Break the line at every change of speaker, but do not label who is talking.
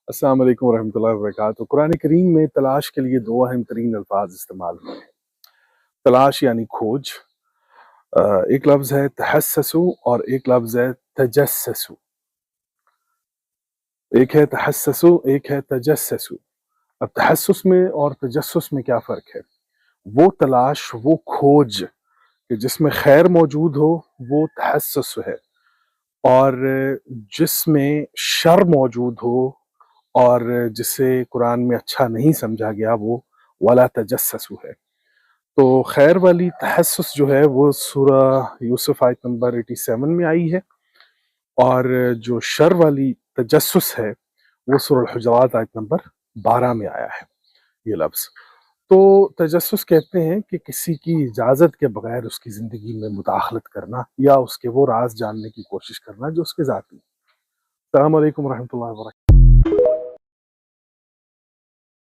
السلام علیکم ورحمۃ اللہ وبرکاتہ۔ قرآن کریم میں تلاش کے لیے دو اہم ترین الفاظ استعمال ہوئے ہیں۔ تلاش یعنی کھوج، ایک لفظ ہے تحسسو اور ایک لفظ ہے تجسسو۔ ایک ہے تحسسو، ایک ہے تجسسو۔ اب تحسس میں اور تجسس میں کیا فرق ہے؟ وہ تلاش، وہ کھوج کہ جس میں خیر موجود ہو وہ تحسس ہے، اور جس میں شر موجود ہو اور جسے قرآن میں اچھا نہیں سمجھا گیا وہ ولا تجسسو ہے۔ تو خیر والی تحسس جو ہے وہ سورہ یوسف آیت نمبر 87 میں آئی ہے، اور جو شر والی تجسس ہے وہ سورہ الحجرات آیت نمبر 12 میں آیا ہے یہ لفظ۔ تو تجسس کہتے ہیں کہ کسی کی اجازت کے بغیر اس کی زندگی میں مداخلت کرنا یا اس کے وہ راز جاننے کی کوشش کرنا جو اس کے ذاتی۔ السلام علیکم ورحمۃ اللہ وبرکاتہ۔